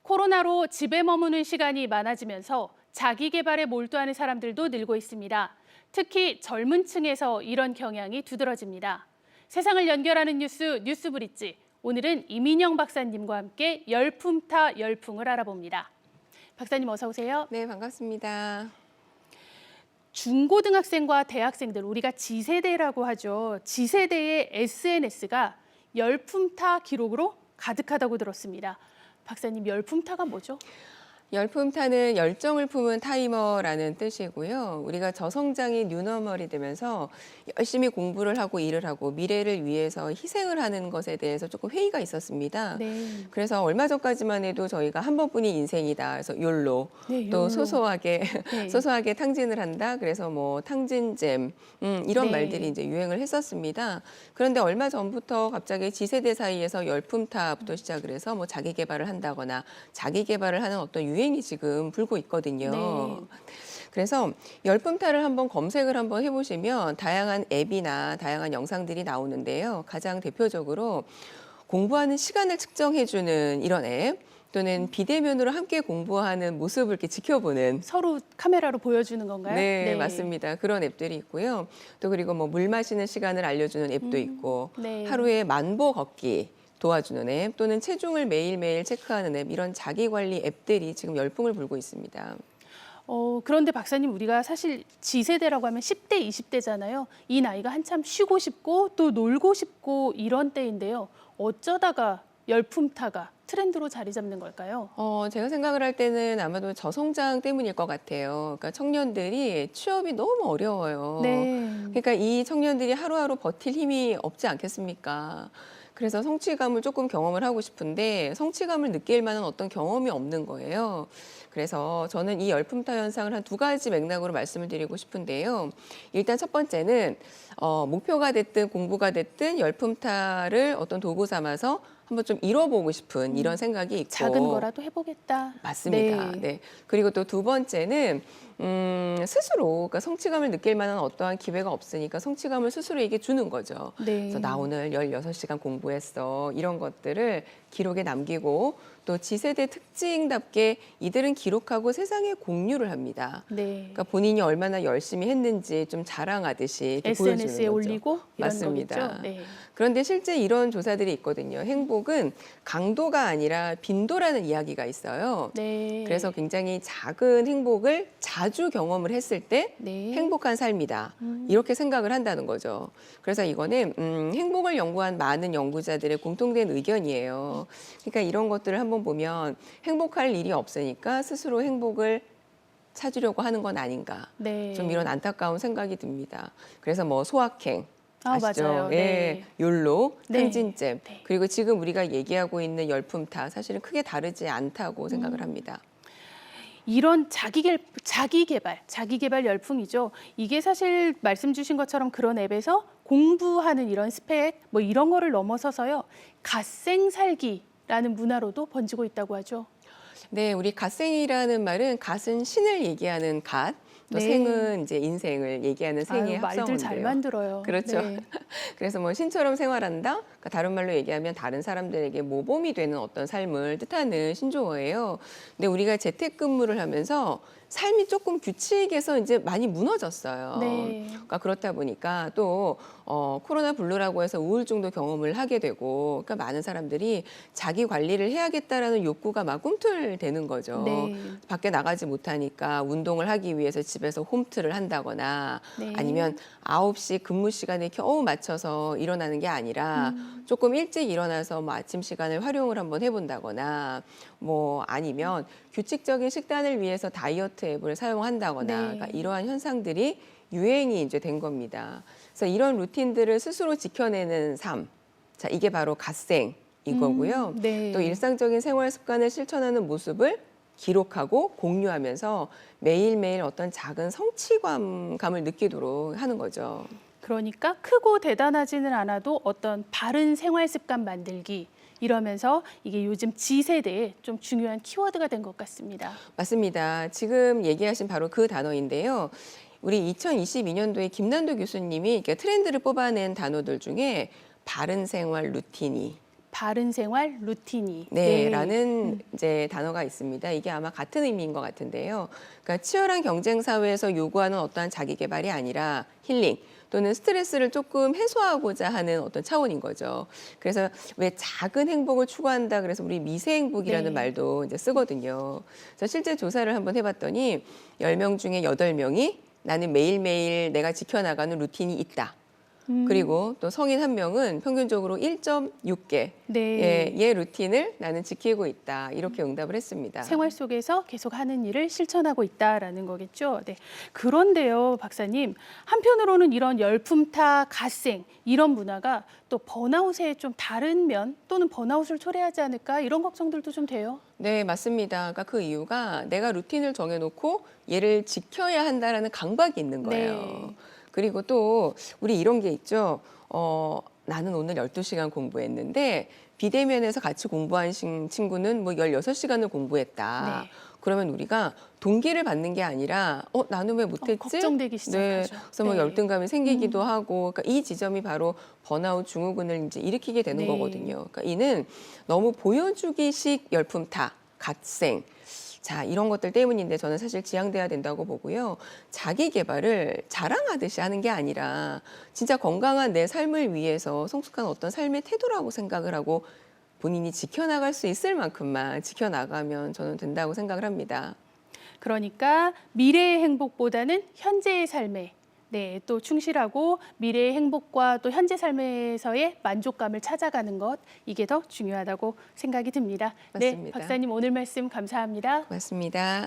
코로나로 집에 머무는 시간이 많아지면서 자기 개발에 몰두하는 사람들도 늘고 있습니다. 특히 젊은 층에서 이런 경향이 두드러집니다. 세상을 연결하는 뉴스 브릿지. 오늘은 이민영 박사님과 함께 열품타 열풍을 알아봅니다. 박사님 어서 오세요. 네, 반갑습니다. 중고등학생과 대학생들, 우리가 G세대라고 하죠. G세대의 SNS가 열품타 기록으로 가득하다고 들었습니다. 박사님, 열품타가 뭐죠? 열품타는 열정을 품은 타이머라는 뜻이고요. 우리가 저성장이 뉴너멀이 되면서 열심히 공부를 하고 일을 하고 미래를 위해서 희생을 하는 것에 대해서 조금 회의가 있었습니다. 네. 그래서 얼마 전까지만 해도 저희가 한 번뿐인 인생이다. 그래서 욜로, 네, 또 욜로. 소소하게 네. 소소하게 탕진을 한다. 그래서 뭐 탕진잼 이런 네. 말들이 이제 유행을 했었습니다. 그런데 얼마 전부터 갑자기 G세대 사이에서 열품타부터 시작을 해서 뭐 자기 개발을 한다거나 자기 개발을 하는 어떤 유행이 지금 불고 있거든요. 네. 그래서 열품타를 한번 검색을 한번 해보시면 다양한 앱이나 다양한 영상들이 나오는데요. 가장 대표적으로 공부하는 시간을 측정해주는 이런 앱, 또는 비대면으로 함께 공부하는 모습을 이렇게 지켜보는 서로 카메라로 보여주는 건가요? 네, 맞습니다. 그런 앱들이 있고요. 또 그리고 뭐 물 마시는 시간을 알려주는 앱도 있고 네. 하루에 만보 걷기 도와주는 앱 또는 체중을 매일매일 체크하는 앱 이런 자기관리 앱들이 지금 열풍을 불고 있습니다. 그런데 박사님, 우리가 사실 G세대라고 하면 10대, 20대잖아요. 이 나이가 한참 쉬고 싶고 또 놀고 싶고 이런 때인데요. 어쩌다가 열품타가 트렌드로 자리 잡는 걸까요? 제가 생각을 할 때는 아마도 저성장 때문일 것 같아요. 그러니까 청년들이 취업이 너무 어려워요. 네. 그러니까 이 청년들이 하루하루 버틸 힘이 없지 않겠습니까? 그래서 성취감을 조금 경험을 하고 싶은데 성취감을 느낄 만한 어떤 경험이 없는 거예요. 그래서 저는 이 열품타 현상을 한 두 가지 맥락으로 말씀을 드리고 싶은데요. 일단 첫 번째는 목표가 됐든 공부가 됐든 열품타를 어떤 도구 삼아서 한번 좀 이뤄보고 싶은 이런 생각이 있고. 작은 거라도 해보겠다. 맞습니다. 네. 네. 그리고 또 두 번째는 스스로 그러니까 성취감을 느낄 만한 어떠한 기회가 없으니까 성취감을 스스로에게 주는 거죠. 네. 그래서 나 오늘 16시간 공부했어. 이런 것들을 기록에 남기고 또 G세대 특징답게 이들은 기록하고 세상에 공유를 합니다. 네. 그러니까 본인이 얼마나 열심히 했는지 좀 자랑하듯이 이렇게 SNS에 보여주는 거죠. 올리고 이런 맞습니다. 거겠죠. 네. 그런데 실제 이런 조사들이 있거든요. 행복은 강도가 아니라 빈도라는 이야기가 있어요. 네. 그래서 굉장히 작은 행복을 자주 경험을 했을 때 네. 행복한 삶이다. 이렇게 생각을 한다는 거죠. 그래서 이거는 행복을 연구한 많은 연구자들의 공통된 의견이에요. 그러니까 이런 것들을 한번 보면 행복할 일이 없으니까 스스로 행복을 찾으려고 하는 건 아닌가. 네. 좀 이런 안타까운 생각이 듭니다. 그래서 뭐 소확행, 아시죠? 맞아요. 예, 네. 욜로, 네. 탕진잼. 네. 그리고 지금 우리가 얘기하고 있는 열품타 사실은 크게 다르지 않다고 생각을 합니다. 이런 자기 개발 열풍이죠. 이게 사실 말씀 주신 것처럼 그런 앱에서 공부하는 이런 스펙 뭐 이런 거를 넘어서서요. 갓생 살기라는 문화로도 번지고 있다고 하죠. 네, 우리 갓생이라는 말은 갓은 신을 얘기하는 갓, 또 네. 생은 이제 인생을 얘기하는 생의 말들 잘 합성어인데요. 만들어요. 그렇죠. 네. 그래서 뭐 신처럼 생활한다. 그러니까 다른 말로 얘기하면 다른 사람들에게 모범이 되는 어떤 삶을 뜻하는 신조어예요. 근데 우리가 재택근무를 하면서 삶이 조금 규칙에서 이제 많이 무너졌어요. 네. 그러니까 그렇다 보니까 또 코로나 블루라고 해서 우울증도 경험을 하게 되고, 그러니까 많은 사람들이 자기 관리를 해야겠다라는 욕구가 막 꿈틀대는 거죠. 네. 밖에 나가지 못하니까 운동을 하기 위해서 집에서 홈트를 한다거나 네. 아니면 9시 근무 시간에 겨우 맞춰서 일어나는 게 아니라 조금 일찍 일어나서 뭐 아침 시간을 활용을 한번 해본다거나 뭐 아니면 규칙적인 식단을 위해서 다이어트 앱을 사용한다거나 네. 그러니까 이러한 현상들이 유행이 이제 된 겁니다. 그래서 이런 루틴들을 스스로 지켜내는 삶, 자 이게 바로 갓생 이거고요. 네. 또 일상적인 생활 습관을 실천하는 모습을 기록하고 공유하면서 매일매일 어떤 작은 성취감을 느끼도록 하는 거죠. 그러니까 크고 대단하지는 않아도 어떤 바른 생활 습관 만들기 이러면서 이게 요즘 G세대의 좀 중요한 키워드가 된 것 같습니다. 맞습니다. 지금 얘기하신 바로 그 단어인데요. 우리 2022년도에 김난도 교수님이 이렇게 트렌드를 뽑아낸 단어들 중에 바른 생활 루틴이 바른 생활 루틴이. 네, 라는 이제 단어가 있습니다. 이게 아마 같은 의미인 것 같은데요. 그러니까 치열한 경쟁 사회에서 요구하는 어떠한 자기 개발이 아니라 힐링 또는 스트레스를 조금 해소하고자 하는 어떤 차원인 거죠. 그래서 왜 작은 행복을 추구한다 그래서 우리 미세행복이라는 네. 말도 이제 쓰거든요. 그래서 실제 조사를 한번 해봤더니 10명 중에 8명이 나는 매일매일 내가 지켜나가는 루틴이 있다. 그리고 또 성인 한 명은 평균적으로 1.6개 네. 의 루틴을 나는 지키고 있다. 이렇게 응답을 했습니다. 생활 속에서 계속 하는 일을 실천하고 있다라는 거겠죠. 네. 그런데요, 박사님. 한편으로는 이런 열품타, 갓생 이런 문화가 또 번아웃의 좀 다른 면 또는 번아웃을 초래하지 않을까 이런 걱정들도 좀 돼요. 네, 맞습니다. 그러니까 그 이유가 내가 루틴을 정해놓고 얘를 지켜야 한다라는 강박이 있는 거예요. 네. 그리고 또 우리 이런 게 있죠. 나는 오늘 12시간 공부했는데 비대면에서 같이 공부한 친구는 뭐 16시간을 공부했다. 네. 그러면 우리가 동기를 받는 게 아니라 나는 왜 못했지? 걱정되기 네. 시작하죠. 그래서 뭐 네. 열등감이 생기기도 하고 그러니까 이 지점이 바로 번아웃 증후군을 이제 일으키게 되는 네. 거거든요. 그러니까 이는 너무 보여주기식 열품타, 갓생 자, 이런 것들 때문인데 저는 사실 지양돼야 된다고 보고요. 자기 개발을 자랑하듯이 하는 게 아니라 진짜 건강한 내 삶을 위해서 성숙한 어떤 삶의 태도라고 생각을 하고 본인이 지켜나갈 수 있을 만큼만 지켜나가면 저는 된다고 생각을 합니다. 그러니까 미래의 행복보다는 현재의 삶에 또 충실하고 미래의 행복과 또 현재 삶에서의 만족감을 찾아가는 것 이게 더 중요하다고 생각이 듭니다. 네, 맞습니다. 박사님 오늘 말씀 감사합니다. 고맙습니다.